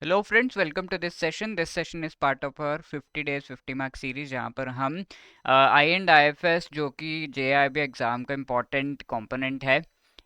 Hello friends, welcome to this session. This session is part of our 50 days 50 mark series जहाँ पर हम आई and I F S जो कि JIB exam का important component है,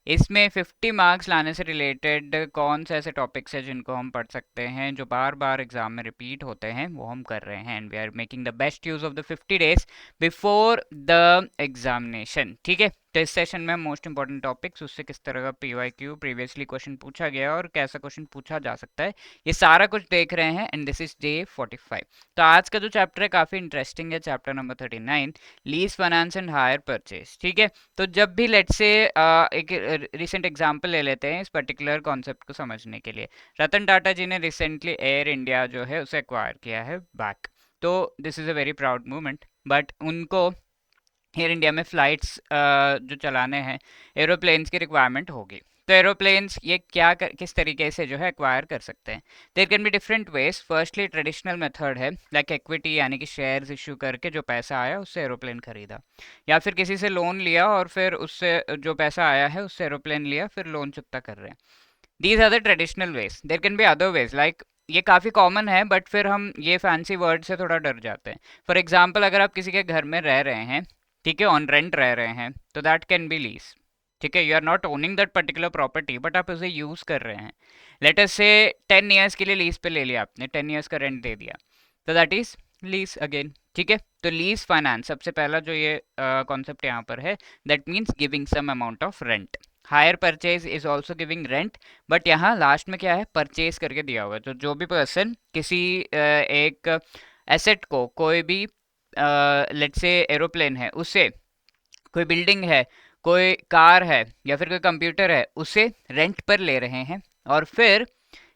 इसमें 50 मार्क्स लाने से रिलेटेड कौन से ऐसे टॉपिक्स हैं जिनको हम पढ़ सकते हैं जो बार बार एग्जाम में रिपीट होते हैं, वो हम कर रहे हैं। And we are making the best use of the 50 days before the examination. ठीक है, तो इस सेशन में मोस्ट इंपॉर्टेंट टॉपिक्स, उससे किस तरह का PYQ प्रीवियसली क्वेश्चन पूछा गया और कैसा क्वेश्चन पूछा जा सकता है, ये सारा कुछ देख रहे हैं। And this is day 45। तो आज का जो चैप्टर है काफ़ी इंटरेस्टिंग है, chapter number 39, lease finance and hire purchase. ठीक है, तो जब भी लेट्स से एक रिसेंट एग्जांपल ले लेते हैं इस पर्टिकुलर कॉन्सेप्ट को समझने के लिए। रतन टाटा जी ने रिसेंटली एयर इंडिया जो है उसे एक्वायर किया है बैक। तो this is a very proud movement, but उनको एयर इंडिया में फ़्लाइट्स जो चलाने हैं, एरोप्लेन्स की रिक्वायरमेंट होगी। तो एरोप्लेन्स ये किस तरीके से जो है एक्वायर कर सकते हैं। There can be different ways. Firstly traditional method है, लाइक इक्विटी यानी कि शेयर्स इशू करके जो पैसा आया उससे एरोप्लेन खरीदा, या फिर किसी से लोन लिया और फिर उससे जो पैसा आया है उससे एरोप्लेन लिया, फिर लोन चुकता कर रहे हैं। These are the traditional ways. There can be other ways, like ये काफ़ी कॉमन है बट फिर हम ये फैंसी वर्ड से थोड़ा डर जाते हैं। फॉर एग्जाम्पल, अगर आप किसी के घर में रह रहे हैं, ठीक है, ऑन रेंट रह रहे हैं, तो दैट कैन बी लीज। ठीक है, you are not owning that particular property but आप उसे यूज़ कर रहे हैं। लेट अस से 10 ईयर्स के लिए लीज पे ले लिया आपने, 10 ईयर्स का रेंट दे दिया, तो दैट इज लीज अगेन। ठीक है, तो लीज फाइनेंस सबसे पहला जो ये कॉन्सेप्ट यहाँ पर है, that means giving some amount of rent. Hire purchase is also giving rent, but यहाँ लास्ट में क्या है, परचेज करके दिया हुआ है। तो जो भी पर्सन किसी एक एसेट को, कोई भी लेट्स से एरोप्लेन है उसे, कोई बिल्डिंग है, कोई कार है, या फिर कोई कंप्यूटर है, उसे रेंट पर ले रहे हैं, और फिर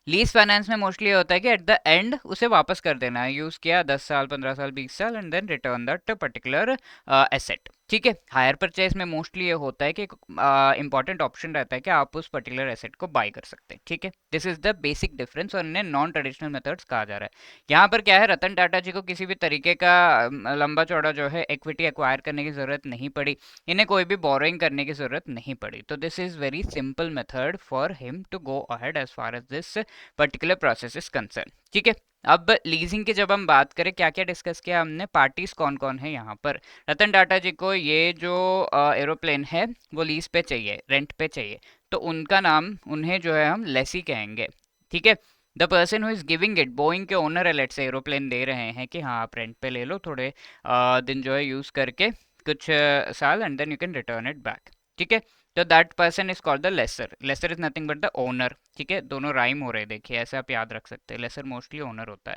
लीज फाइनेंस में मोस्टली होता है कि एट द एंड उसे वापस कर देना है, यूज किया 10 साल 15 साल 20 साल, and then return that particular asset. ठीक है, हायर परचेज में मोस्टली ये होता है कि इंपॉर्टेंट ऑप्शन रहता है कि आप उस पर्टिकुलर एसेट को बाय कर सकते हैं। ठीक है, this is the basic difference, और इन्हें नॉन ट्रेडिशनल मेथड्स कहा जा रहा है। यहाँ पर क्या है, रतन टाटा जी को किसी भी तरीके का लंबा चौड़ा जो है इक्विटी एक्वायर करने की जरूरत नहीं पड़ी, इन्हें कोई भी बोरोइंग करने की जरूरत नहीं पड़ी। तो this is very simple method for him to go ahead as far as this particular process is concern. ठीक है, अब लीजिंग की जब हम बात करें, क्या क्या डिस्कस किया हमने, पार्टीज कौन कौन है यहाँ पर। रतन टाटा जी को ये जो एरोप्लेन है वो लीज पे चाहिए, रेंट पे चाहिए, तो उनका नाम, उन्हें जो है हम लेसी कहेंगे। ठीक है, the person who is giving it, Boeing के ओनर है, लेट से एरोप्लेन दे रहे हैं कि हाँ आप रेंट पे ले लो थोड़े दिन जो है यूज करके, कुछ साल, and then you can return it back. ठीक है, तो that person is called the lessor. Lessor is nothing but the owner. ठीक है, दोनों राइम हो रहे हैं, देखिए ऐसे आप याद रख सकते हैं, लेसर मोस्टली ओनर होता है।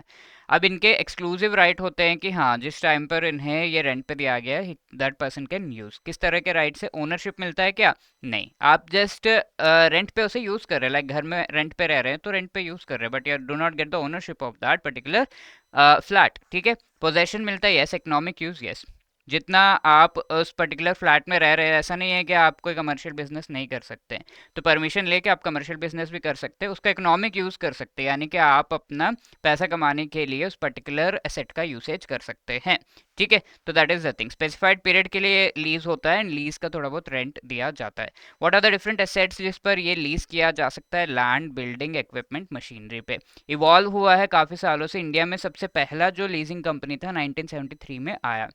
अब इनके एक्सक्लूसिव राइट होते हैं कि हाँ जिस टाइम पर इन्हें ये रेंट पे दिया गया है, दैट पर्सन कैन यूज। किस तरह के राइट से, ओनरशिप मिलता है क्या, नहीं, आप जस्ट रेंट पे उसे यूज कर रहे हैं, लाइक घर में रेंट पे रह रहे हैं तो रेंट पे यूज कर रहे हैं, but you do not get the ownership of that particular flat. ठीक है, पोजेशन मिलता है, यस, इकोनॉमिक यूज, यस। जितना आप उस पर्टिकुलर फ्लैट में रह रहे हैं, ऐसा नहीं है कि आप कोई कमर्शियल बिजनेस नहीं कर सकते, तो परमिशन लेके आप कमर्शियल बिजनेस भी कर सकते हैं, उसका इकोनॉमिक यूज़ कर सकते हैं, यानी कि आप अपना पैसा कमाने के लिए उस पर्टिकुलर एसेट का यूसेज कर सकते हैं। ठीक है, तो that is the thing. Specified period के लिए लीज होता है, एंड लीज का थोड़ा बहुत रेंट दिया जाता है। What are the different assets जिस पर ये लीज किया जा सकता है, लैंड, बिल्डिंग, इक्विपमेंट, मशीनरी पे। इवॉल्व हुआ है काफ़ी सालों से, इंडिया में सबसे पहला जो लीजिंग कंपनी था 1973 में आया।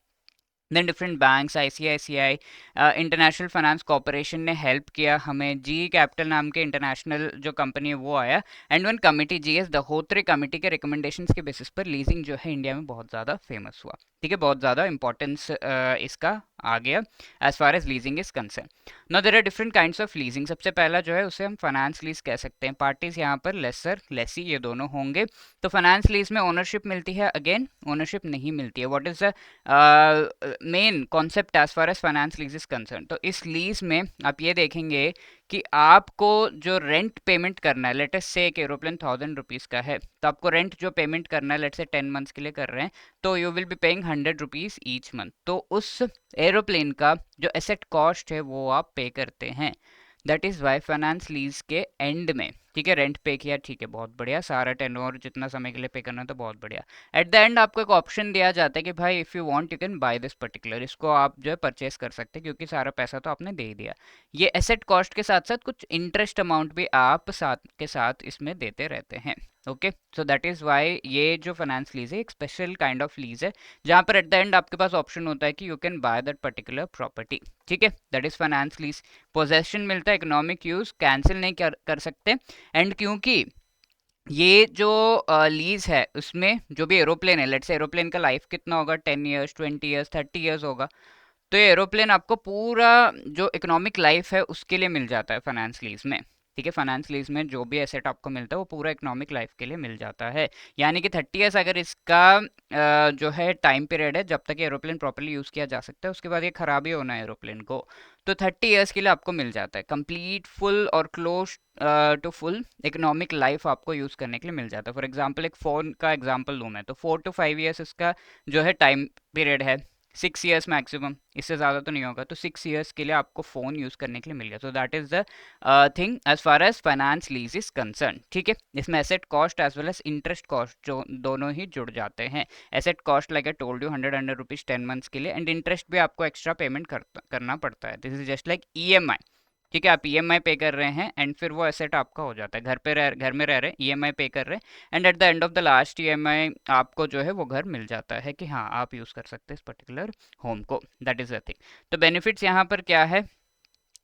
Then different banks, ICICI, international finance corporation ने हेल्प किया हमें, जी कैपिटल नाम के इंटरनेशनल जो कंपनी है वो आया, and one committee, GS Dahotre committee के रिकमेंडेशंस के बेसिस पर लीजिंग जो है इंडिया में बहुत ज़्यादा फेमस हुआ। ठीक है, बहुत ज़्यादा इंपॉर्टेंस इसका आ गया as far as leasing is concern. No there are different kinds of leasing. सबसे पहला जो है उसे हम फाइनेंस लीज कह सकते हैं। पार्टीज यहाँ पर लेसर, लेसी, ये दोनों होंगे। तो फाइनेंस लीज में ओनरशिप मिलती है, अगेन ओनरशिप नहीं मिलती है। What is the main concept as far as finance lease is concern, तो इस लीज में आप ये देखेंगे कि आपको जो रेंट पेमेंट करना है, लेट अस से एक एरोप्लेन 1000 रुपीज़ का है, तो आपको रेंट जो पेमेंट करना है, लेट से 10 मंथ्स के लिए कर रहे हैं, तो you will be paying 100 rupees each month. तो उस एरोप्लेन का जो एसेट कॉस्ट है वो आप पे करते हैं। That is why finance lease के एंड में ठीक है, रेंट पे किया, ठीक है, बहुत बढ़िया, सारा टेन्योर जितना समय के लिए पे करना तो बहुत बढ़िया। एट द एंड आपको एक ऑप्शन दिया जाता है कि भाई if you want you can by this particular, इसको आप जो है परचेस कर सकते हैं क्योंकि सारा पैसा तो आपने दे ही दिया। ये एसेट कॉस्ट के साथ साथ कुछ इंटरेस्ट अमाउंट भी आप साथ के साथ इसमें देते रहते हैं। Okay, so that is why ये जो फाइनेंस लीज है एक स्पेशल काइंड ऑफ लीज है, जहाँ पर एट द एंड आपके पास ऑप्शन होता है कि you can by that particular property. ठीक है, that is finance lease. Possession मिलता है, इकोनॉमिक यूज कैंसिल नहीं कर सकते। एंड क्योंकि ये जो लीज है उसमें जो भी एरोप्लेन है, लेट्स से एरोप्लेन का लाइफ कितना होगा, 10 ईयर्स, 20 ईयर्स, 30 ईयर्स होगा, तो ये एरोप्लेन आपको पूरा जो इकोनॉमिक लाइफ है उसके लिए मिल जाता है फाइनेंस लीज में। ठीक है, फाइनेंस लीज में जो भी एसेट आपको मिलता है वो पूरा इकोनॉमिक लाइफ के लिए मिल जाता है। यानी कि 30 ईयर्स अगर इसका जो है टाइम पीरियड है जब तक एरोप्लेन प्रॉपर्ली यूज़ किया जा सकता है, उसके बाद ये खराब ही होना है एरोप्लेन को, तो 30 ईयर्स के लिए आपको मिल जाता है कंप्लीट फुल और close to full economic life आपको यूज़ करने के लिए मिल जाता है। फॉर एग्जांपल एक फ़ोन का एग्जांपल लूँ मैं, तो 4 to 5 ईयर्स इसका जो है टाइम पीरियड है, 6 ईयर्स मैक्सिमम, इससे ज़्यादा तो नहीं होगा, तो 6 ईयर्स के लिए आपको फ़ोन यूज़ करने के लिए मिल गया। So that is the thing as far as finance lease is concern. ठीक है, इसमें asset cost as well as interest cost जो दोनों ही जुड़ जाते हैं। Asset cost like I told you 100 rupees 10 months के लिए, एंड इंटरेस्ट भी आपको एक्स्ट्रा पेमेंट करना पड़ता है। This is just like EMI। ठीक है, आप EMI पे कर रहे हैं एंड फिर वो एसेट आपका हो जाता है, घर में रह रहे हैं, EMI पे कर रहे हैं, and at the end of the last EMI आपको जो है वो घर मिल जाता है कि हाँ आप यूज़ कर सकते हैं इस पर्टिकुलर होम को। That is the thing. तो बेनिफिट्स यहाँ पर क्या है,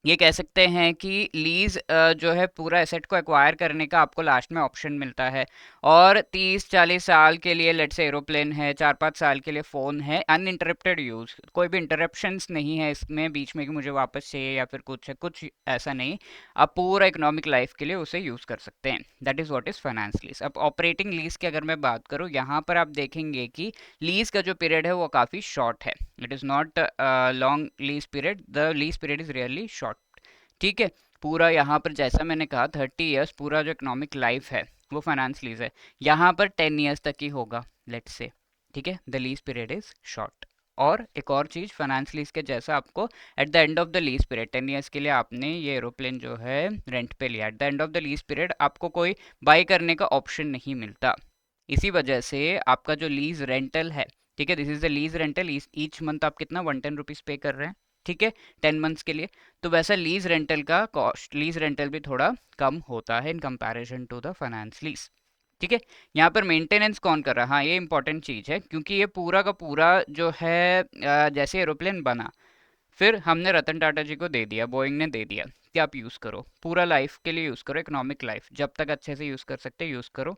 ये कह सकते हैं कि लीज जो है पूरा एसेट को एक्वायर करने का आपको लास्ट में ऑप्शन मिलता है, और 30-40 साल के लिए लेट्स से एरोप्लेन है, 4-5 साल के लिए फ़ोन है, अनइंटरप्टेड यूज़, कोई भी इंटरप्शंस नहीं है इसमें बीच में कि मुझे वापस चाहिए या फिर कुछ है, कुछ ऐसा नहीं, आप पूरा इकोनॉमिक लाइफ के लिए उसे यूज़ कर सकते हैं। That is what is finance lease. अब ऑपरेटिंग लीज की अगर मैं बात करूँ, यहाँ पर आप देखेंगे कि लीज का जो पीरियड है वो काफ़ी शॉर्ट है। It is not long lease period, the lease period is really short. ठीक है, पूरा यहाँ पर जैसा मैंने कहा 30 ईयर्स पूरा जो इकोनॉमिक लाइफ है वो फाइनेंस लीज है, यहाँ पर 10 ईयर्स तक ही होगा लेट्स से। ठीक है, the lease period is short. और एक और चीज़ फाइनेंस लीज के जैसा आपको eight the end of the lease period 10 years के लिए आपने ये एरोप्लेन जो है रेंट पे लिया, eight the end of the lease period आपको कोई बाई करने का ऑप्शन नहीं मिलता। इसी वजह से आपका जो लीज रेंटल है, ठीक है, this is the lease rental, each month आप कितना 110 रुपीज़ पे कर रहे हैं। ठीक है, 10 मंथ्स के लिए, तो वैसा लीज रेंटल का कॉस्ट, लीज रेंटल भी थोड़ा कम होता है in comparison to the finance lease. ठीक है, यहाँ पर मेंटेनेंस कौन कर रहा है, हाँ ये इंपॉर्टेंट चीज़ है, क्योंकि ये पूरा का पूरा जो है जैसे एरोप्लेन बना फिर हमने रतन टाटा जी को दे दिया, बोइंग ने दे दिया कि आप यूज़ करो, पूरा लाइफ के लिए यूज़ करो, इकोनॉमिक लाइफ जब तक अच्छे से यूज़ कर सकते यूज़ करो,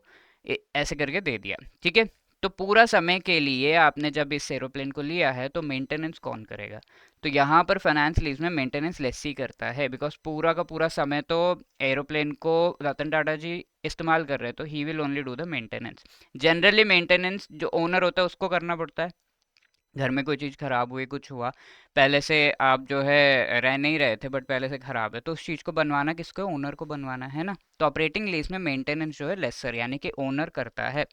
ऐसे करके दे दिया। ठीक है, तो पूरा समय के लिए आपने जब इस एरोप्लेन को लिया है तो मेंटेनेंस कौन करेगा, तो यहाँ पर फाइनेंस लीज में मेंटेनेंस लेस ही करता है, बिकॉज पूरा का पूरा समय तो एरोप्लेन को रतन टाटा जी इस्तेमाल कर रहे हैं, तो he will only do the maintenance. Generally maintenance जो ओनर होता है उसको करना पड़ता है। घर में कोई चीज़ खराब हुई, कुछ हुआ, पहले से आप जो है रह नहीं रहे थे बट पहले से खराब है, तो उस चीज़ को बनवाना किसको, ओनर को बनवाना है ना। तो ऑपरेटिंग लीज में मेंटेनेंस जो है लेसर यानी कि ओनर करता है,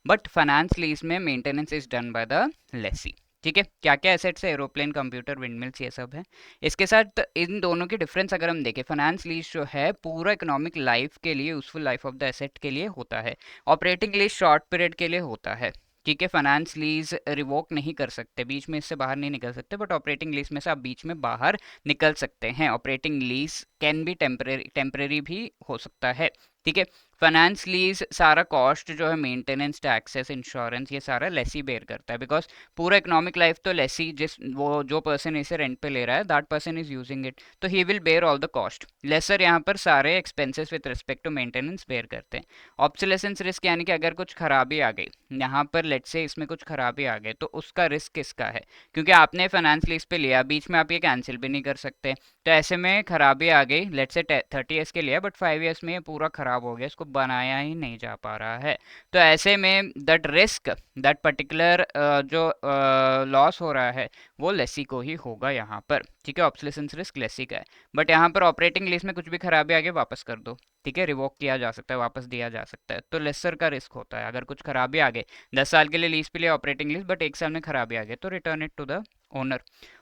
बट फाइनेंस लीज में maintenance is done by the Lesi. ठीक है, क्या क्या एसेट्स है, एरोप्लेन, कंप्यूटर, विंडमिल्स, ये सब है। इसके साथ इन दोनों की डिफरेंस अगर हम देखें, फाइनेंस लीज जो है पूरा इकोनॉमिक लाइफ के लिए, useful life of the asset के लिए होता है, ऑपरेटिंग लीज शॉर्ट पीरियड के लिए होता है। ठीक है, फाइनेंस लीज रिवोक नहीं कर सकते, बीच में इससे बाहर नहीं निकल सकते, बट ऑपरेटिंग लीज में से आप बीच में बाहर निकल सकते हैं। Operating lease can be temporary भी हो सकता है। ठीक है, फाइनेंस लीज सारा कॉस्ट जो है मेंटेनेंस, टैक्सेस, इंश्योरेंस, ये सारा लेसी बेयर करता है, बिकॉज पूरा इकोनॉमिक लाइफ तो लेसी, जिस वो जो पर्सन इसे रेंट पे ले रहा है that person is using it, तो he will bear all the cost. Lessor यहाँ पर सारे expenses with respect to maintenance bear करते हैं। ऑब्सोलेसेंस रिस्क यानी कि अगर कुछ खराबी आ गई, यहाँ पर लेट से इसमें कुछ खराबी आ गई, तो उसका रिस्क किसका है, क्योंकि आपने फाइनेंस लीज पे लिया, बीच में आप ये कैंसिल भी नहीं कर सकते, तो ऐसे में खराबी आ गई, लेट से 30 ईयर्स के लिए, बट 5 ईयर्स में ये पूरा खराब हो गया, इसको बनाया ही नहीं जा पा रहा है, तो ऐसे में दैट रिस्क, दैट पर्टिकुलर जो लॉस हो रहा है वो लेसी को ही होगा यहाँ पर। ठीक है, ऑब्सोलेसेंस रिस्क लेसी का है, बट यहाँ पर ऑपरेटिंग लीज में कुछ भी खराबी आ गई वापस कर दो। ठीक है, रिवोक किया जा सकता है, वापस दिया जा सकता है, तो लेसर का रिस्क होता है। अगर कुछ खराबी आ गई, 10 साल के लिए लीज पे लिया ऑपरेटिंग लीज, बट 1 साल में खराबी आ गई, तो return it to the owner.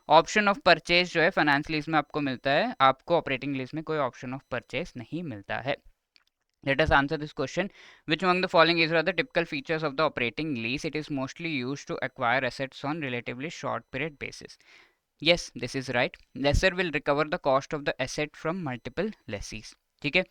Option of purchase जो है फाइनेंस लीज में आपको मिलता है, आपको ऑपरेटिंग लीज में कोई ऑप्शन ऑफ परचेज नहीं मिलता है। Let us answer this question. Which among the following is are the typical features of the operating lease? It is mostly used to acquire assets on relatively short period basis. Yes, this is right. Lessor will recover the cost of the asset from multiple lessees. ठीक है,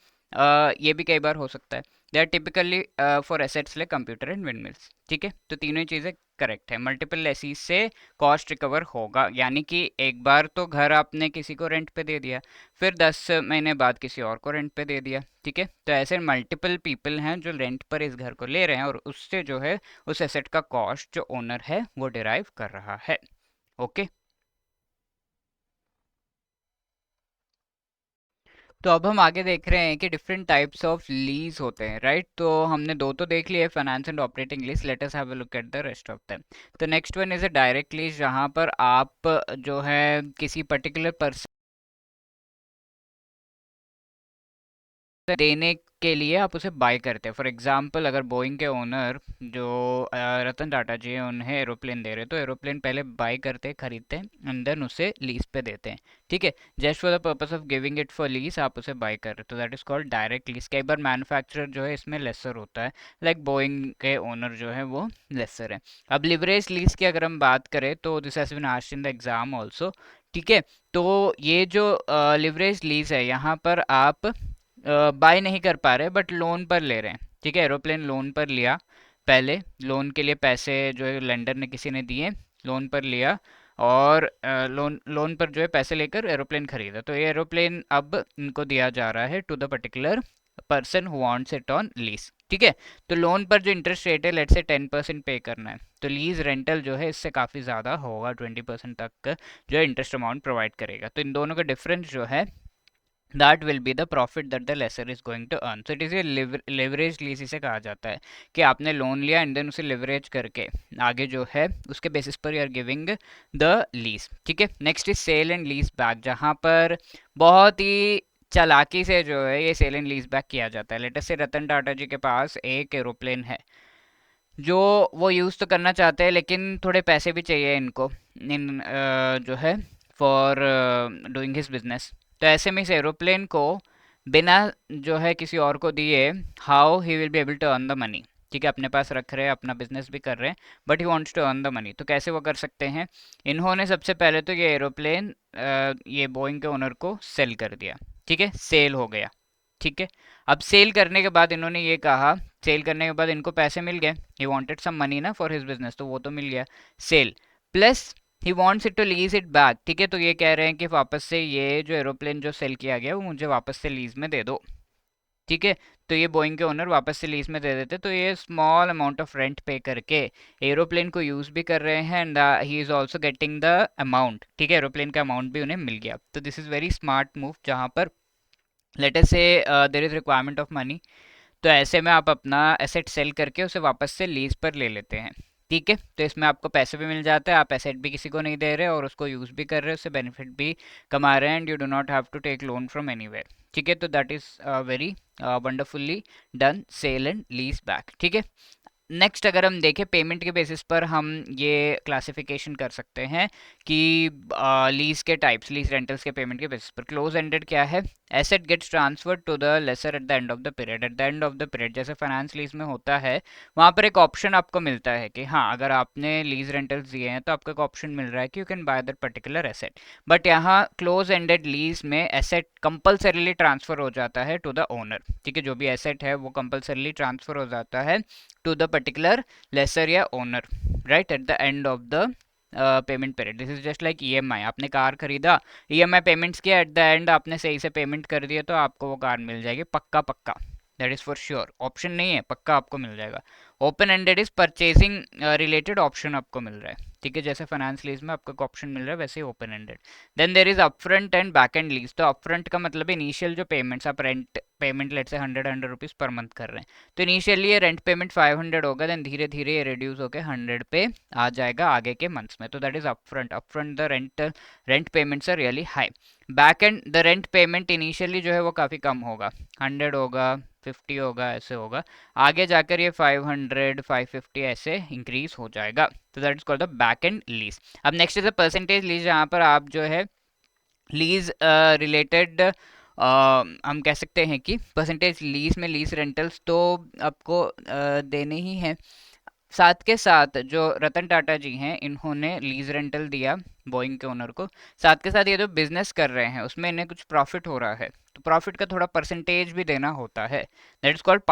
ये भी कई बार हो सकता है. They are typically for assets like computer and windmills. ठीक है, तो तीनों ही चीज़ें करेक्ट है. मल्टीपल लेसीज से कॉस्ट रिकवर होगा, यानी कि एक बार तो घर आपने किसी को रेंट पे दे दिया, फिर 10 महीने बाद किसी और को रेंट पे दे दिया. ठीक है, तो ऐसे मल्टीपल पीपल हैं जो रेंट पर इस घर को ले रहे हैं और उससे जो है उस एसेट का कॉस्ट जो ओनर है वो डिराइव कर रहा है. ओके, तो अब हम आगे देख रहे हैं कि डिफरेंट टाइप्स ऑफ लीज होते हैं, राइट. तो हमने दो तो देख लिए, finance and operating lease. Let us have a look at the rest of them. तो next one is a direct lease, जहां पर आप जो है किसी पर्टिकुलर पर्सन देने के लिए आप उसे बाय करते हैं. फॉर एग्जांपल, अगर बोइंग के ओनर जो रतन टाटा जी हैं उन्हें एरोप्लेन दे रहे हैं, तो एरोप्लेन पहले बाय करते हैं, खरीदते हैं, एंड देन उसे लीज पे देते हैं. ठीक है, just for the purpose of giving it for lease आप उसे बाय कर रहे हो, तो that is called direct lease. कई बार मैन्युफैक्चरर जो है इसमें लेसर होता है, लाइक बोइंग के ओनर जो है वो लेसर है. अब लिवरेज लीज की अगर हम बात करें तो this has been asked in the exam also. ठीक है, तो ये जो लिवरेज लीज है, यहाँ पर आप बाय नहीं कर पा रहे बट लोन पर ले रहे हैं. ठीक है, एरोप्लेन लोन पर लिया, पहले लोन के लिए पैसे जो है लेंडर ने किसी ने दिए, लोन पर लिया, और लोन पर जो है पैसे लेकर एरोप्लेन खरीदा. तो ये एरोप्लेन अब इनको दिया जा रहा है to the particular person who wants it on lease. ठीक है, तो लोन पर जो इंटरेस्ट रेट है, लेट से 10% पे करना है, तो लीज रेंटल जो है इससे काफ़ी ज़्यादा होगा, 20% तक का जो है इंटरेस्ट अमाउंट प्रोवाइड करेगा. तो इन दोनों का डिफरेंस जो है, that will be the profit that the lessor is going to earn. So it is a leverage lease इसे कहा जाता है कि आपने लोन लिया एंड देन उसे लिवरेज करके आगे जो है उसके बेसिस पर you are giving the lease. ठीक है, next is sale and lease back, जहाँ पर बहुत ही चालाकी से जो है ये सेल एंड लीज बैक किया जाता है. लेटेस्ट से रतन टाटा जी के पास एक एरोप्लेन है जो वो यूज़ तो करना चाहते हैं, लेकिन थोड़े पैसे भी चाहिए इनको इन जो है फॉर डूइंग हिज बिजनेस. तो ऐसे में इस एरोप्लेन को बिना जो है किसी और को दिए, how he will be able to earn the money. ठीक है, अपने पास रख रहे हैं, अपना बिजनेस भी कर रहे हैं, but he wants to earn the money. तो कैसे वो कर सकते हैं? इन्होंने सबसे पहले तो ये एरोप्लेन ये बोइंग के ओनर को सेल कर दिया. ठीक है, सेल हो गया. ठीक है, अब सेल करने के बाद इन्होंने ये कहा, सेल करने के बाद इनको पैसे मिल गए, ही वांटेड सम मनी ना फॉर हिज बिजनेस, तो वो तो मिल गया. Sale plus he wants it to lease it back. ठीक है, तो ये कह रहे हैं कि वापस से ये जो एरोप्लेन जो सेल किया गया वो मुझे वापस से लीज में दे दो. ठीक है, तो ये बोइंग के ओनर वापस से लीज में दे देते, तो ये स्मॉल अमाउंट ऑफ रेंट पे करके एरोप्लेन को यूज भी कर रहे हैं and he is also getting the amount. ठीक है, एरोप्लेन का अमाउंट भी उन्हें मिल गया. तो this is very smart move, जहाँ पर let us say there is requirement of money, तो ऐसे में आप अपना एसेट सेल करके उसे वापस से लीज पर ले लेते हैं. ठीक है, तो इसमें आपको पैसे भी मिल जाता है, आप एसेट भी किसी को नहीं दे रहे और उसको यूज़ भी कर रहे हैं, उससे बेनिफिट भी कमा रहे हैं, and you do not have to take loan from anywhere. ठीक है, तो that is very wonderfully done, sale and lease back. ठीक है, नेक्स्ट अगर हम देखें पेमेंट के बेसिस पर हम ये क्लासिफिकेशन कर सकते हैं कि लीज के टाइप्स, लीज रेंटल्स के पेमेंट के बेसिस पर. क्लोज एंडेड क्या है? Asset gets transferred to the lessor at the end of the period. At the end of the period जैसे फाइनेंस लीज में होता है, वहाँ पर एक ऑप्शन आपको मिलता है कि हाँ, अगर आपने लीज रेंटल्स दिए हैं तो आपको एक ऑप्शन मिल रहा है कि you can by that particular asset. But यहाँ क्लोज एंडेड लीज में एसेट कंपल्सरीली ट्रांसफर हो जाता है टू द ओनर. ठीक है, जो भी एसेट है वो कंपल्सरीली ट्रांसफर हो जाता है to the particular lessor या owner, right, at the end of the payment period. This is just like EMI. आपने कार खरीदा, ईएमआई पेमेंट्स किया, एट द एंड आपने सही से पेमेंट कर दिया, तो आपको वो कार मिल जाएगी पक्का पक्का. That is for sure, option नहीं है, पक्का आपको मिल जाएगा. Open ended is purchasing related option आपको मिल रहा है. ठीक है, जैसे फाइनेंस लीज में आपको ऑप्शन मिल रहा है, वैसे ही open ended. Then there is upfront and back end lease. तो अपफ्रंट का मतलब इनिशियल जो पेमेंट्स, आप रेंट पेमेंट लेट से 100 रुपीज़ पर मंथ कर रहे हैं, तो इनिशियली ये रेंट पेमेंट 500 होगा, देन धीरे धीरे ये रिड्यूस होकर 100 पे आ जाएगा आगे के मंथ्स में. तो that is upfront. Upfront the rent payments are really high. Back end the rent payment initially जो है वो काफ़ी कम होगा, 100 होगा, 50 होगा, ऐसे होगा. आगे जाकर ये 500 550 ऐसे इंक्रीज हो जाएगा. तो that is called the back end lease. अब next is the percentage lease, जहाँ पर आप जो है लीज रिलेटेड हम कह सकते हैं कि परसेंटेज लीज में लीज रेंटल्स तो आपको देने ही हैं। साथ के साथ जो रतन टाटा जी हैं इन्होंने लीज रेंटल दिया बोइंग के ओनर को, साथ के साथ ये जो बिजनेस कर रहे हैं उसमें इन्हें कुछ प्रॉफिट हो रहा है, तो प्रॉफिट का थोड़ा परसेंटेज भी देना होता है। That is called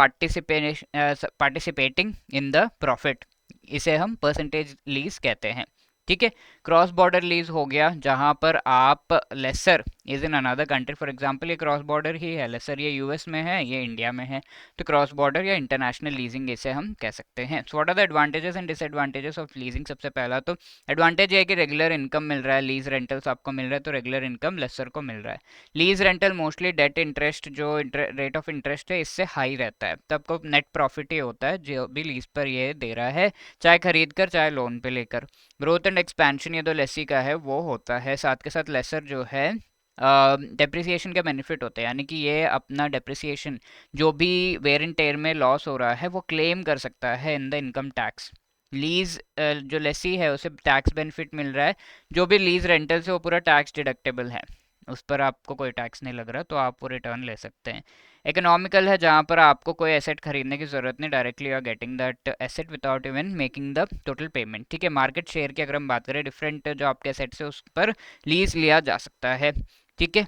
participating in the profit, इसे हम परसेंटेज लीज कहते हैं। ठीक है। क्रॉस बॉर्डर लीज हो गया जहां पर आप lessor is in another country, for example ये क्रॉस बॉर्डर ही है, लेसर ये यूएस में है ये इंडिया में है, तो क्रॉस बॉर्डर या इंटरनेशनल लीजिंग इसे हम कह सकते हैं। So what are the advantages and disadvantages of leasing? सबसे पहला तो एडवांटेज ये है कि रेगुलर इनकम मिल रहा है, लीज रेंटल्स आपको मिल रहा है तो रेगुलर इनकम लेसर को मिल रहा है। Lease rental mostly debt interest जो रेट ऑफ इंटरेस्ट है इससे हाई रहता है, तो आपको नेट प्रॉफिट ही होता है जो भी लीज पर ये दे रहा है, चाहे खरीद कर चाहे लोन पे लेकर। ग्रोथ एंड एक्सपेंशन ये तो लेसी का है वो होता है, साथ के साथ लेसर जो है डेप्रिसिएशन के बेनिफिट होते हैं, यानी कि ये अपना डेप्रिसिएशन जो भी वेयर एंड टेयर में लॉस हो रहा है वो क्लेम कर सकता है in the income tax. Lease जो लेसी है उसे टैक्स बेनिफिट मिल रहा है, जो भी लीज रेंटल से वो पूरा टैक्स डिडक्टेबल है, उस पर आपको कोई टैक्स नहीं लग रहा, तो आप वो रिटर्न ले सकते हैं। इकोनॉमिकल है जहाँ पर आपको कोई एसेट खरीदने की जरूरत नहीं, directly you are getting that asset without even making the total payment. ठीक है। मार्केट शेयर की अगर हम बात करें, डिफरेंट जो आपके एसेट्स है उस पर लीज लिया जा सकता है। ठीक है।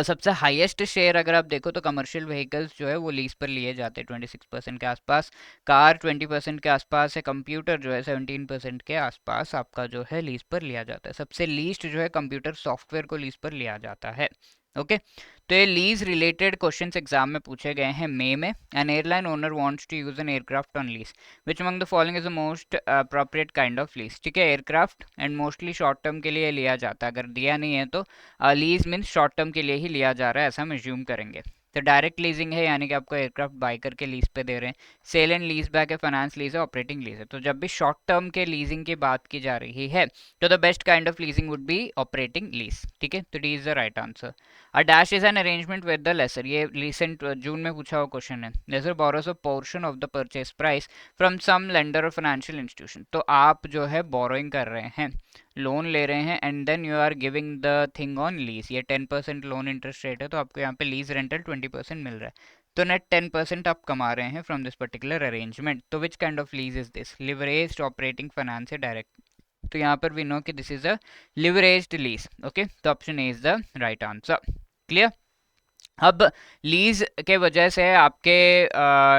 सबसे हाईएस्ट शेयर अगर आप देखो तो कमर्शियल व्हीकल्स जो है वो लीज पर लिए जाते हैं 26% के आसपास, कार 20% के आसपास है, कंप्यूटर जो है 17% के आसपास आपका जो है लीज पर लिया जाता है। सबसे लीस्ट जो है कंप्यूटर सॉफ्टवेयर को लीज पर लिया जाता है। ओके। तो ये लीज रिलेटेड क्वेश्चंस एग्जाम में पूछे गए हैं मई में। An airline owner wants to use an aircraft on lease, which among the following is the most appropriate kind of lease? ठीक है। Aircraft and mostly short term के लिए लिया जाता है, अगर दिया नहीं है तो लीज मीन्स शॉर्ट टर्म के लिए ही लिया जा रहा है, ऐसा हम एज्यूम करेंगे। तो डायरेक्ट लीजिंग है यानी कि आपको एयरक्राफ्ट बाय करके लीज पे दे रहे हैं। सेल एंड लीज बैक है, फाइनेंस लीज है, ऑपरेटिंग लीज है। तो जब भी शॉर्ट टर्म के लीजिंग की बात की जा रही है तो the best kind of leasing would be operating lease. ठीक है। तो D is the right answer. A dash is an arrangement with the lessor, ये रिसेंट जून में पूछा हुआ क्वेश्चन है। Lessor borrows a portion of the purchase price from some lender और financial institution, तो आप जो है बोरोइंग कर रहे हैं, लोन ले रहे हैं, and then you are giving the thing on lease. ये 10% लोन इंटरेस्ट रेट है, तो आपको यहाँ पे लीज रेंटल 20% मिल रहा है, तो नेट 10% आप कमा रहे हैं फ्रॉम दिस पर्टिकुलर अरेंजमेंट। तो which kind of lease is this? Leveraged, operating, finance या डायरेक्ट? तो यहाँ पर वी नो कि this is a leveraged lease. Okay. तो option A is the right answer. Clear? अब लीज के वजह से आपके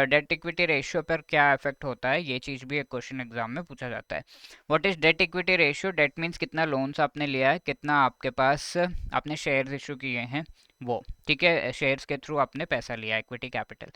डेट इक्विटी रेशियो पर क्या इफेक्ट होता है, ये चीज भी एक क्वेश्चन एग्जाम में पूछा जाता है। What is date equity ratio? That means कितना लोन्स आपने लिया है, कितना आपके पास आपने शेयर्स इशू किए हैं वो। ठीक है। शेयर्स के थ्रू आपने पैसा लिया, इक्विटी कैपिटल।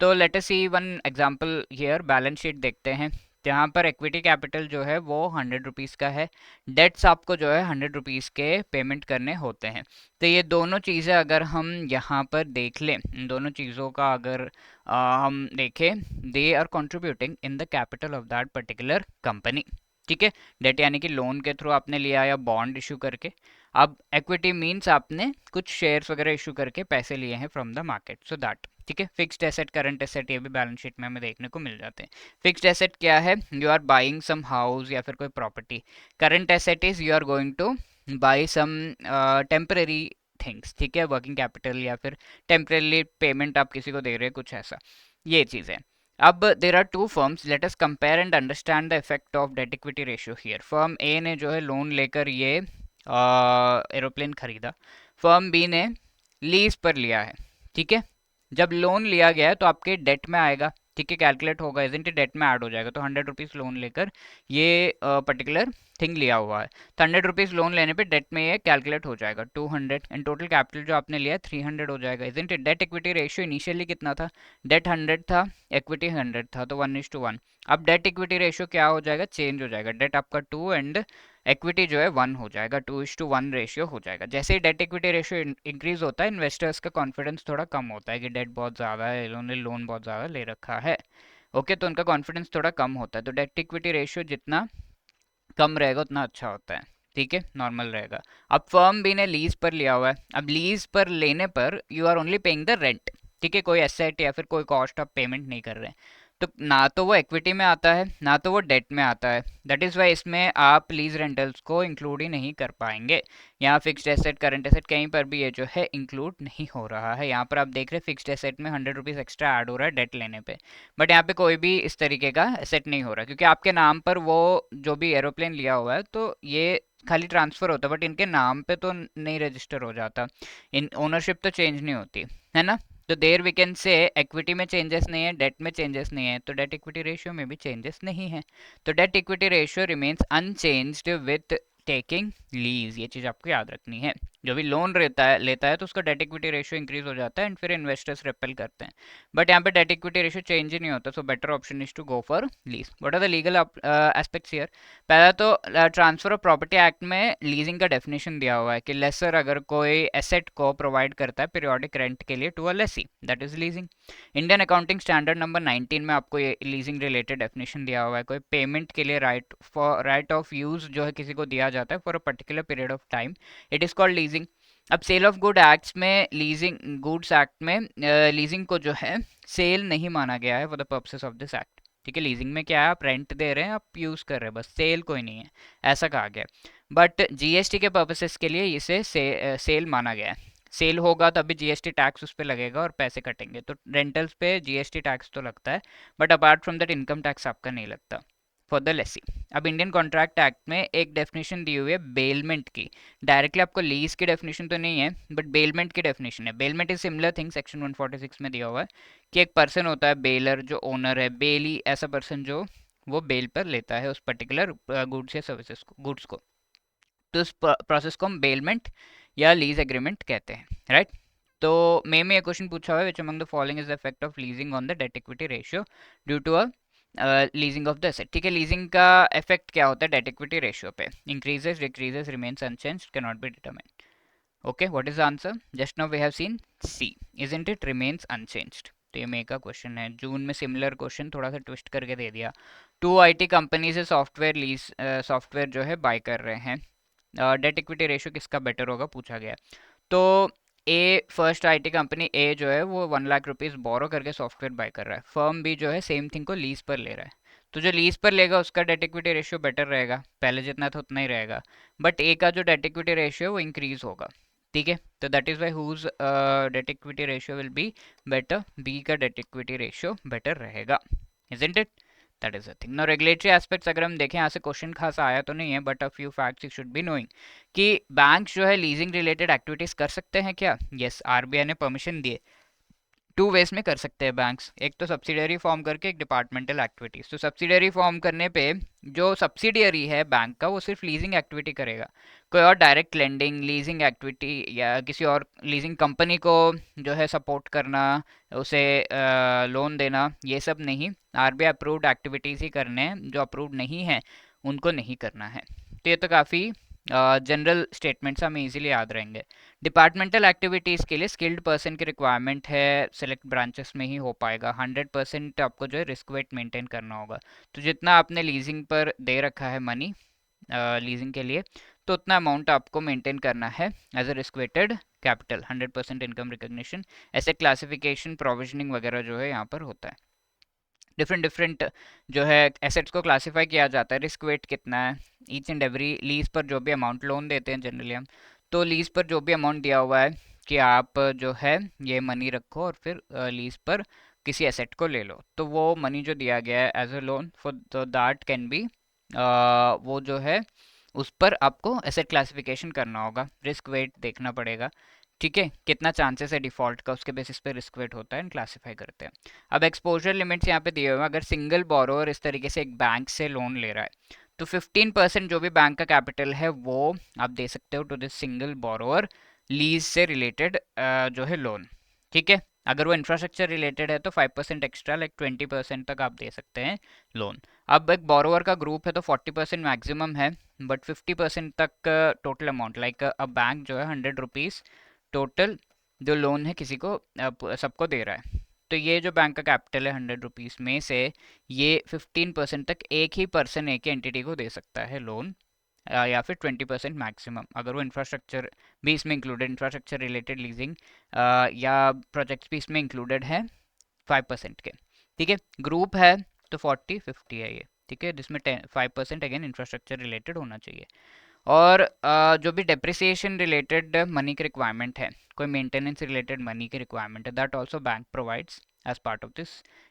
तो let us see one example here, balance sheet देखते हैं जहाँ पर इक्विटी कैपिटल जो है वो 100 रुपीज़ का है, डेट्स आपको जो है 100 रुपीज़ के पेमेंट करने होते हैं। तो ये दोनों चीज़ें अगर हम यहाँ पर देख लें, इन दोनों चीज़ों का अगर हम देखें, they are contributing in the capital of that particular company. ठीक है। डेट यानी कि लोन के थ्रू आपने लिया या बॉन्ड इशू करके। अब इक्विटी मीन्स आपने कुछ शेयर्स वगैरह इशू करके पैसे लिए हैं from the market, so that. ठीक है। फिक्स्ड एसेट, करंट एसेट, ये भी बैलेंस शीट में हमें देखने को मिल जाते हैं। फिक्स्ड एसेट क्या है? You are buying some house या फिर कोई property. Current asset is you are going to buy some temporary things. ठीक है। वर्किंग कैपिटल या फिर टेम्पररी पेमेंट आप किसी को दे रहे हैं, कुछ ऐसा, ये चीज़ है। अब there are two firms, let us compare and understand the effect of debt equity ratio here. Firm A ने जो है लोन लेकर ये एरोप्लेन खरीदा, फर्म बी ने लीज पर लिया है। ठीक है। जब लोन लिया गया है तो आपके डेट में आएगा। ठीक है। कैलकुलेट होगा, इजंट इट, डेट में ऐड हो जाएगा। तो 100 रुपीज़ लोन लेकर ये पर्टिकुलर थिंग लिया हुआ है, तो 100 रुपीज़ लोन लेने पे डेट में ये कैलकुलेट हो जाएगा 200, एंड टोटल कैपिटल जो आपने लिया 300 हो जाएगा। Isn't it? Date equity ratio initially कितना था? डेट 100 था, इक्विटी 100 था, तो 1:1। अब डेट इक्विटी रेशियो क्या हो जाएगा? चेंज हो जाएगा। डेट आपका 2 एंड इक्विटी जो है 1 हो जाएगा, 2:1 रेशियो हो जाएगा। जैसे ही डेट इक्विटी रेशियो इंक्रीज होता है, इन्वेस्टर्स का कॉन्फिडेंस थोड़ा कम होता है कि डेट बहुत ज़्यादा है, इन्होंने लोन बहुत ज़्यादा ले रखा है। ओके। तो उनका कॉन्फिडेंस थोड़ा कम होता है, तो डेट इक्विटी रेशियो जितना कम रहेगा उतना अच्छा होता है। ठीक है। नॉर्मल रहेगा। अब फर्म बी ने लीज पर लिया हुआ है, अब लीज पर लेने पर you are only paying the rent. ठीक है। कोई एसेट या फिर कोई कॉस्ट आप पेमेंट नहीं कर रहे हैं, तो ना तो वो इक्विटी में आता है ना तो वो डेट में आता है। दैट इज़ वाई इसमें आप लीज रेंटल्स को इंक्लूड ही नहीं कर पाएंगे। यहाँ फिक्स्ड एसेट करंट एसेट कहीं पर भी ये जो है इंक्लूड नहीं हो रहा है। यहाँ पर आप देख रहे हैं फिक्स्ड एसेट में 100 रुपीज़ एक्स्ट्रा ऐड हो रहा है डेट लेने पे, बट यहाँ पे कोई भी इस तरीके का एसेट नहीं हो रहा क्योंकि आपके नाम पर वो जो भी एरोप्लेन लिया हुआ है तो ये खाली ट्रांसफर होता है, बट इनके नाम पे तो नहीं रजिस्टर हो जाता, इन ओनरशिप तो चेंज नहीं होती है ना। तो there we can say equity में चेंजेस नहीं है, डेट में चेंजेस नहीं है, तो डेट इक्विटी रेशियो में भी चेंजेस नहीं है। तो date equity ratio remains unchanged with taking lease. ये चीज़ आपको याद रखनी है। जो भी लोन लेता है तो उसका डेट इक्विटी रेशियो इंक्रीज हो जाता है एंड फिर इन्वेस्टर्स रिपेल करते हैं, बट यहाँ पे डेट इक्विटी रेशियो चेंज ही नहीं होता। So better option is to go for lease. What are the legal aspects here? पहला तो ट्रांसफर ऑफ प्रॉपर्टी एक्ट में लीजिंग का डेफिनेशन दिया हुआ है कि लेसर अगर कोई एसेट को प्रोवाइड करता है पीरियोडिक रेंट के लिए to a lessee, that is leasing. Indian accounting standard number 19 में आपको ये लीजिंग रिलेटेड डेफिनेशन दिया हुआ है। कोई पेमेंट के लिए राइट ऑफ यूज जो है किसी को दिया जाता है for a particular period of time, it is called leasing. अब सेल ऑफ गुड एक्ट्स में लीजिंग गुड्स एक्ट में लीजिंग को जो है सेल नहीं माना गया है for the purposes of this act. ठीक है, लीजिंग में क्या है, आप रेंट दे रहे हैं, आप यूज कर रहे हैं, बस सेल कोई नहीं है, ऐसा कहा गया। बट जीएसटी के पर्पसेस के लिए इसे सेल माना गया है। सेल होगा तभी जीएसटी टैक्स उस पर लगेगा और पैसे कटेंगे। तो रेंटल्स पे जीएसटी टैक्स तो लगता है, but apart from that income tax आपका नहीं लगता फॉर द लेसी। अब इंडियन कॉन्ट्रैक्ट एक्ट में एक डेफिनेशन दी हुई है बेलमेंट की। डायरेक्टली आपको लीज की डेफिनेशन तो नहीं है, बट बेलमेंट की डेफिनेशन है। Bailment is similar thing, section 146 में दिया हुआ है कि एक पर्सन होता है बेलर, जो ओनर है, बेली ऐसा पर्सन जो वो बेल पर लेता है उस पर्टिकुलर गुड्स या सर्विसेज को, गुड्स को। तो उस प्रोसेस को हम बेलमेंट या लीज एग्रीमेंट कहते हैं, राइट। तो मे में ये क्वेश्चन पूछा हुआ है, which among the following is the effect of leasing on the debt equity ratio due to a leasing of the asset. ठीक है, लीजिंग का इफेक्ट क्या होता है डेट इक्विटी रेशियो पे? Increases, decreases, remains unchanged, cannot be determined. Okay, what is the answer? Just now we have seen C, isn't it, remains unchanged. तो ये मे का क्वेश्चन है। जून में सिमिलर क्वेश्चन थोड़ा सा ट्विस्ट करके दे दिया। 2 IT कंपनी से सॉफ्टवेयर जो है बाय कर रहे हैं, डेट इक्विटी रेशियो किसका बेटर होगा पूछा गया। तो ए, फर्स्ट आईटी कंपनी ए जो है वो 1 लाख रुपीज़ बोरो करके सॉफ्टवेयर बाय कर रहा है। फर्म बी जो है सेम थिंग को लीज पर ले रहा है। तो जो लीज पर लेगा उसका डेट इक्विटी रेशियो बेटर रहेगा, पहले जितना था उतना ही रहेगा, बट ए का जो डेट इक्विटी रेशियो है वो इंक्रीज होगा। ठीक है, तो that is why whose debt equity ratio will be better, B का डेट इक्विटी रेशियो बेटर रहेगा, isn't it? That is the thing. Now regulatory aspects अगर हम देखें, यहाँ से क्वेश्चन खासा आया तो नहीं है, but a few facts you should be knowing कि बैंक जो है लीजिंग रिलेटेड एक्टिविटीज कर सकते हैं क्या? यस, आरबीआई ने परमिशन दी है। 2 वेज में कर सकते हैं बैंक्स, एक तो सब्सिडियरी फॉर्म करके, एक डिपार्टमेंटल एक्टिविटीज। तो सब्सिडियरी फॉर्म करने पे जो सब्सिडियरी है बैंक का वो सिर्फ लीजिंग एक्टिविटी करेगा, कोई और डायरेक्ट लेंडिंग, लीजिंग एक्टिविटी या किसी और लीजिंग कंपनी को जो है सपोर्ट करना, उसे लोन देना, ये सब नहीं। आरबीआई अप्रूव्ड एक्टिविटीज़ ही करने हैं, जो अप्रूव्ड नहीं है उनको नहीं करना है। तो ये तो काफ़ी जनरल स्टेटमेंट्स हमें इजीली याद रहेंगे। डिपार्टमेंटल एक्टिविटीज़ के लिए स्किल्ड पर्सन की रिक्वायरमेंट है, सेलेक्ट ब्रांचेस में ही हो पाएगा। 100% आपको जो है रिस्क वेट मेंटेन करना होगा। तो जितना आपने लीजिंग पर दे रखा है मनी लीजिंग के लिए, तो उतना अमाउंट आपको मेंटेन करना है as a risk weighted capital. 100% income recognition, asset classification, provisioning वगैरह जो है यहाँ पर होता है। डिफरेंट डिफरेंट जो है एसेट्स को क्लासीफाई किया जाता है, रिस्क वेट कितना है ईच एंड एवरी। लीज पर जो भी अमाउंट लोन देते हैं जनरली हम, तो लीज पर जो भी अमाउंट दिया हुआ है कि आप जो है ये मनी रखो और फिर लीज पर किसी एसेट को ले लो, तो वो मनी जो दिया गया है as a loan for that can be, वो जो है उस पर आपको एसेट क्लासिफिकेशन करना होगा, रिस्क वेट देखना पड़ेगा। ठीक है, कितना चांसेस है डिफॉल्ट का, उसके बेसिस पे रिस्क वेट होता है एंड क्लासीफाई करते हैं। अब एक्सपोजर लिमिट्स यहाँ पे दिए हुए हैं। अगर सिंगल बोरोवर इस तरीके से एक बैंक से लोन ले रहा है तो 15% जो भी बैंक का कैपिटल है वो आप दे सकते हो to this single borrower lease से रिलेटेड जो है लोन। ठीक है, अगर वो इंफ्रास्ट्रक्चर रिलेटेड है तो 5% एक्स्ट्रा, लाइक 20% तक आप दे सकते हैं लोन। अब एक बोरोवर का ग्रुप है तो 40% मैक्सिमम है, बट 50% तक total amount, like a bank जो है 100 रुपीज़ टोटल जो लोन है किसी को सबको दे रहा है। तो ये जो बैंक का कैपिटल है 100 रुपीज़ में से ये 15% तक एक ही पर्सन एक ही एंटिटी को दे सकता है लोन, या फिर 20% मैक्सिमम अगर वो इंफ्रास्ट्रक्चर भी इसमें इंक्लूडेड, इंफ्रास्ट्रक्चर रिलेटेड लीजिंग या प्रोजेक्ट्स भी इसमें इंक्लूडेड है 5% के। ठीक है, ग्रुप है तो 40-50 है ये, ठीक है, जिसमें 5% अगेन इंफ्रास्ट्रक्चर रिलेटेड होना चाहिए। और जो भी डेप्रिसिएशन रिलेटेड मनी की रिक्वायरमेंट है, कोई मेंटेनेंस रिलेटेड मनी की रिक्वायरमेंट है, that also bank provides as part of this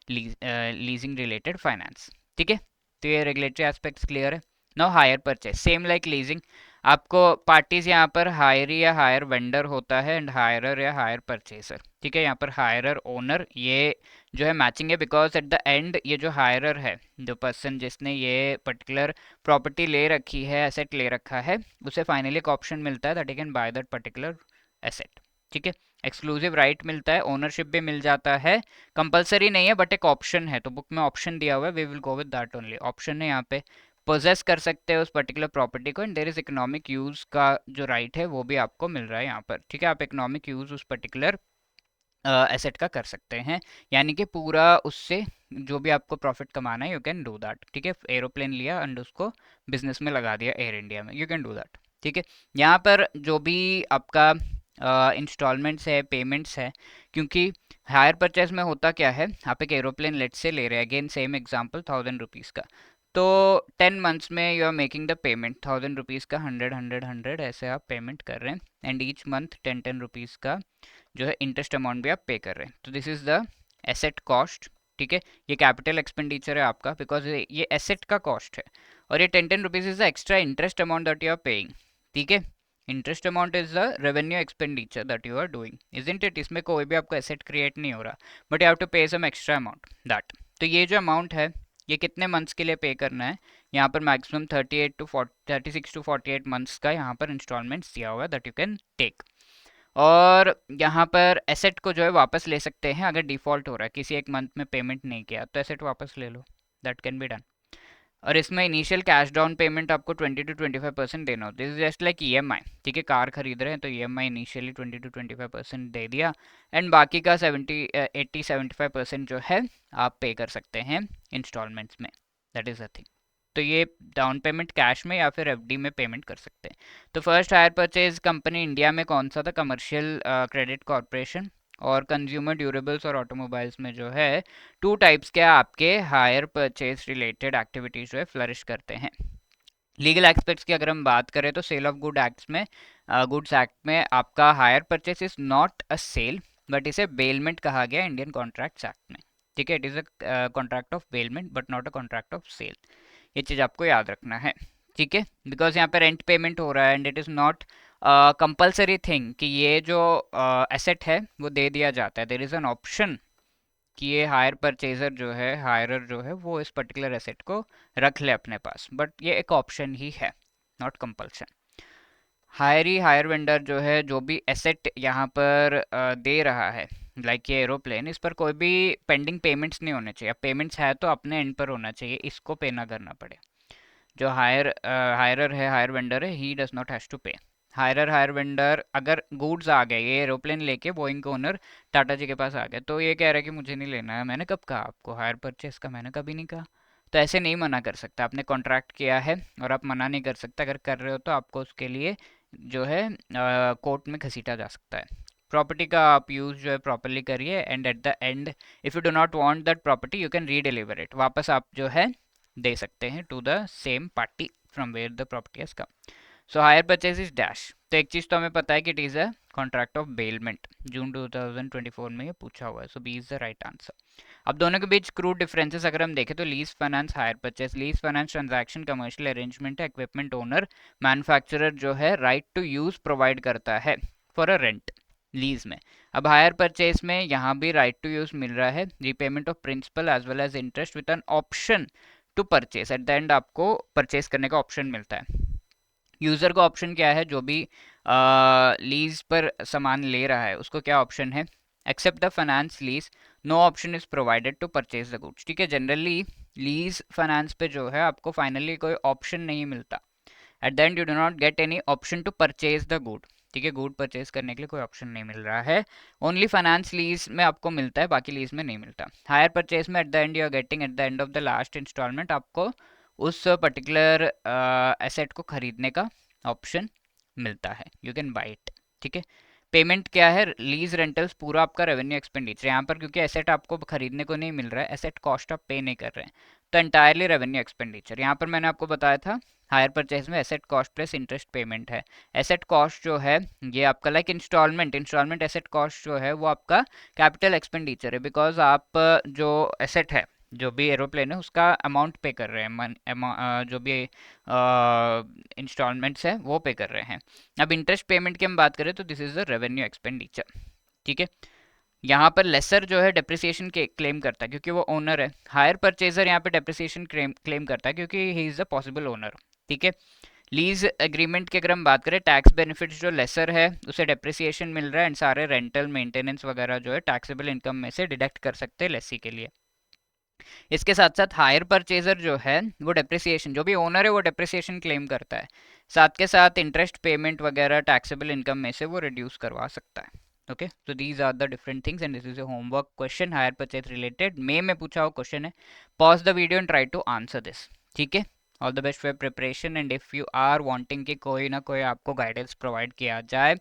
leasing related finance, ठीक है। तो ये रेगुलेटरी एस्पेक्ट्स क्लियर है। Now hire purchase, same like leasing, आपको पार्टीज यहाँ पर हायर या हायर वेंडर होता है एंड हायरर या हायर परचेसर, ठीक है। यहाँ पर हायरर ओनर ये जो है मैचिंग है, बिकॉज एट द एंड ये जो हायरर है, जो पर्सन जिसने ये पर्टिकुलर प्रॉपर्टी ले रखी है, एसेट ले रखा है, उसे फाइनली एक ऑप्शन मिलता है that he can by that particular asset, ठीक है। एक्सक्लूसिव राइट मिलता है, ओनरशिप भी मिल जाता है, कंपलसरी नहीं है बट एक ऑप्शन है, तो बुक में ऑप्शन दिया हुआ है, we will go with that only, option है यहाँ पे, पोजेस कर सकते हैं उस पर्टिकुलर प्रॉपर्टी को, and there is economic use का जो राइट है वो भी आपको मिल रहा है यहाँ पर, ठीक है। आप इकोनॉमिक यूज उस पर्टिकुलर एसेट का कर सकते हैं, यानी कि पूरा उससे जो भी आपको प्रॉफिट कमाना है, यू कैन डू दैट, ठीक है। एरोप्लेन लिया एंड उसको बिजनेस में लगा दिया एयर इंडिया में, यू कैन डू दैट, ठीक है। यहाँ पर जो भी आपका इंस्टॉलमेंट्स है, पेमेंट्स है, क्योंकि हायर परचेज में होता क्या है, आप एक एरोप्लेन लेट से ले रहे हैं, अगेन सेम एग्जांपल 1000 रुपीज़ का, तो 10 मंथ्स में you are making the payment 1000 rupees का 100 ऐसे आप पेमेंट कर रहे हैं, एंड ईच मंथ 10 रुपीज़ का जो है इंटरेस्ट अमाउंट भी आप पे कर रहे हैं, तो this is the asset cost, ठीक है। ये कैपिटल एक्सपेंडिचर है आपका, बिकॉज ये एसेट का कॉस्ट है, और ये 10 rupees is the extra interest amount that you are paying, ठीक है। Interest amount is the revenue expenditure that you are doing, isn't it, इसमें कोई भी आपको एसेट क्रिएट नहीं हो रहा, बट यू हैव टू पे सम एक्स्ट्रा अमाउंट दैट। तो ये जो अमाउंट है ये कितने मंथ्स के लिए पे करना है, यहाँ पर मैक्सिमम 36 टू 48 मंथ्स का यहाँ पर इंस्टॉलमेंट्स दिया हुआ है दैट यू कैन टेक। और यहाँ पर एसेट को जो है वापस ले सकते हैं, अगर डिफ़ॉल्ट हो रहा है, किसी एक मंथ में पेमेंट नहीं किया तो एसेट वापस ले लो, दैट कैन बी डन। और इसमें इनिशियल कैश डाउन पेमेंट आपको 20 to 25% देना होता है, जस्ट लाइक ईएमआई, ठीक है। कार खरीद रहे हैं तो ईएमआई इनिशियली 20 to 25% दे दिया, एंड बाकी का 80-75% जो है आप पे कर सकते हैं इंस्टॉलमेंट्स में, दैट इज़ द थिंग। तो ये डाउन पेमेंट कैश में या फिर एफडी में पेमेंट कर सकते हैं। तो first hire purchase company India में कौन सा था, कमर्शियल क्रेडिट कॉरपोरेशन, और कंज्यूमर ड्यूरेबल्स और ऑटोमोबाइल्स में जो है 2 टाइप्स के आपके हायर परचेज रिलेटेड एक्टिविटीज जो है फ्लरिश करते हैं। लीगल एस्पेक्ट्स की अगर हम बात करें तो सेल ऑफ गुड एक्ट्स में, गुड्स एक्ट में आपका hire purchase is not a sale, but इसे बेलमेंट कहा गया इंडियन कॉन्ट्रैक्ट्स एक्ट में, ठीक है। It is a contract of bailment but not a contract of sale, ये चीज़ आपको याद रखना है, ठीक है। बिकॉज यहाँ पे रेंट पेमेंट हो रहा है, and it is not compulsory thing कि ये जो एसेट है वो दे दिया जाता है, देर इज़ एन ऑप्शन कि ये हायर परचेजर जो है, हायरर जो है, वो इस पर्टिकुलर एसेट को रख ले अपने पास, बट ये एक ऑप्शन ही है, नॉट कंपल्सन। हायर वेंडर जो है, जो भी एसेट यहाँ पर दे रहा है, लाइक ये एरोप्लेन, इस पर कोई भी पेंडिंग पेमेंट्स नहीं होने चाहिए, पेमेंट्स है तो अपने एंड पर होना चाहिए, इसको पे ना करना पड़े। जो हायरर है, हायर वेंडर है, he does not has to pay. Hire vendor अगर गुड्स आ गए, ये एरोप्लेन लेके बोइंग का ओनर टाटा जी के पास आ गया, तो ये कह रहा है कि मुझे नहीं लेना है, मैंने कब कहा आपको हायर परचेस का, मैंने कभी नहीं कहा। तो ऐसे नहीं मना कर सकता, आपने कॉन्ट्रैक्ट किया है और आप मना नहीं कर सकते, अगर कर रहे हो तो आपको उसके लिए जो है कोर्ट में घसीटा जा सकता है। प्रॉपर्टी का आप यूज़ जो है प्रॉपरली करिए, and at the end if you do not want that property you can redeliver it, वापस आप जो है दे सकते हैं to the same party from where the property has come. So hire purchase is dash, तो एक चीज़ तो हमें पता है कि it is a contract of bailment, जून 2024 में ये पूछा हुआ है, so B is the right answer. अब दोनों के बीच क्रूड डिफरेंसेस अगर हम देखें तो lease finance, hire purchase, lease finance transaction commercial arrangement है, इक्विपमेंट ओनर मैन्युफैक्चरर जो है राइट टू यूज़ प्रोवाइड करता है फॉर अ रेंट लीज में। अब हायर परचेज में यहाँ भी राइट टू यूज़ मिल रहा है, repayment of principal as well as interest with an option to purchase, at the end आपको परचेज करने का ऑप्शन मिलता है। यूज़र का ऑप्शन क्या है, जो भी लीज पर सामान ले रहा है उसको क्या ऑप्शन है, except the finance lease, no option is provided to purchase the goods, ठीक है। जनरली लीज फाइनेंस पे जो है आपको फाइनली कोई ऑप्शन नहीं मिलता, at the end you do not get any option to purchase the good, ठीक है। गुड परचेज करने के लिए कोई ऑप्शन नहीं मिल रहा है, ओनली फाइनेंस लीज में आपको मिलता है, बाकी लीज में नहीं मिलता। हायर परचेज में at the end you are getting, at the end of the last installment आपको उस पर्टिकुलर एसेट को खरीदने का ऑप्शन मिलता है, यू कैन बाई इट, ठीक है। पेमेंट क्या है, लीज रेंटल्स पूरा आपका रेवेन्यू एक्सपेंडिचर। यहाँ पर क्योंकि एसेट आपको खरीदने को नहीं मिल रहा है, एसेट कॉस्ट आप पे नहीं कर रहे हैं, तो एंटायरली रेवेन्यू एक्सपेंडिचर। यहाँ पर मैंने आपको बताया था हायर परचेज में asset cost plus interest payment है। एसेट कॉस्ट जो है ये आपका लाइक इंस्टॉलमेंट एसेट कॉस्ट जो है वो आपका कैपिटल एक्सपेंडिचर है, बिकॉज आप जो एसेट है, जो भी एरोप्लेन है उसका अमाउंट पे कर रहे हैं, जो भी इंस्टॉलमेंट्स है वो पे कर रहे हैं। अब इंटरेस्ट पेमेंट की हम बात करें तो this is the revenue expenditure, ठीक है। यहाँ पर लेसर जो है डेप्रिसिएशन के क्लेम करता है क्योंकि वो ओनर है। हायर परचेजर यहाँ पे डेप्रिसिएशन क्लेम करता है क्योंकि he is the possible owner, ठीक है। लीज एग्रीमेंट की अगर हम बात करें, टैक्स बेनिफिट्स जो लेसर है उसे डेप्रिसिएशन मिल रहा है, एंड सारे रेंटल मेंटेनेंस वगैरह जो है टैक्सेबल इनकम में से डिडक्ट कर सकते हैं लेसी के लिए। इसके साथ साथ हायर परचेजर जो है वो डेप्रिसिएशन, जो भी ओनर है वो डेप्रिसिएशन क्लेम करता है, साथ के साथ इंटरेस्ट पेमेंट वगैरह टैक्सेबल इनकम में से वो रिड्यूस करवा सकता है। ओके, तो these are the different things and this is a homework question hire purchase related, May में पूछा हुआ क्वेश्चन है। Pause the video and try to answer this, ठीक है। All the best for preparation, and if you are wanting कि कोई ना कोई आपको गाइडेंस प्रोवाइड किया जाए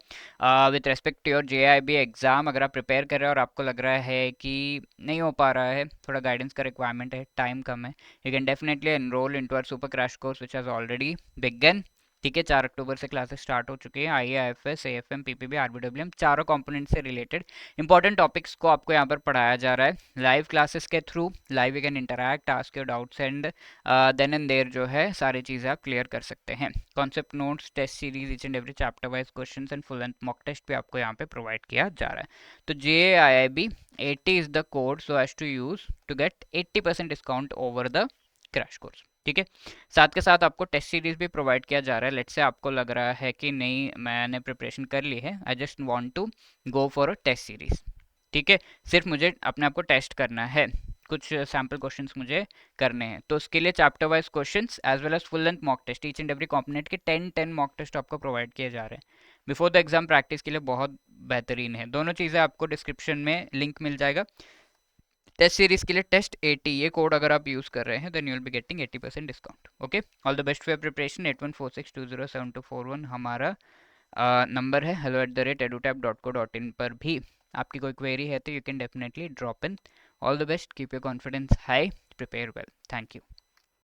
with respect to your JIB exam, अगर आप प्रिपेयर कर रहे हो और आपको लग रहा है कि नहीं हो पा रहा है, थोड़ा गाइडेंस का रिक्वायरमेंट है, टाइम कम है, you can definitely enroll into our super crash course which has already begun, ठीक है। 4 अक्टूबर से क्लासेस स्टार्ट हो चुकी हैं। IAFS, AFM, PPB, RBWM चारों कंपोनेंट से रिलेटेड इंपॉर्टेंट टॉपिक्स को आपको यहाँ पर पढ़ाया जा रहा है लाइव क्लासेस के through. Live you can interact, ask your doubts, and then and there जो है सारी चीज़ें आप क्लियर कर सकते हैं। Concept notes, test series, each and every chapter wise question and full and mock test भी आपको यहाँ पे प्रोवाइड किया जा रहा है। तो JIIB 80 is the code so as to use to get 80% discount over the crash course, ठीक है। साथ के साथ आपको टेस्ट सीरीज भी प्रोवाइड किया जा रहा है। लेट्स से आपको लग रहा है कि नहीं मैंने प्रिपरेशन कर ली है, I just want to go for a test series, ठीक है। सिर्फ मुझे अपने आप को टेस्ट करना है, कुछ सैम्पल क्वेश्चंस मुझे करने हैं, तो उसके लिए chapter wise questions as well as full length mock test, each and every component के 10 मॉक टेस्ट आपको प्रोवाइड किए जा रहे हैं बिफोर द एग्जाम प्रैक्टिस के लिए, बहुत बेहतरीन है। दोनों चीज़ें आपको डिस्क्रिप्शन में लिंक मिल जाएगा। टेस्ट सीरीज के लिए टेस्ट 80 ये कोड अगर आप यूज कर रहे हैं then you will be getting 80% discount. Okay, all the best for preparation. 8146207241 हमारा नंबर है। hello@edutap.co.in पर भी आपकी कोई क्वेरी है तो you can definitely drop in. All the best, keep your confidence high, prepare well, thank you.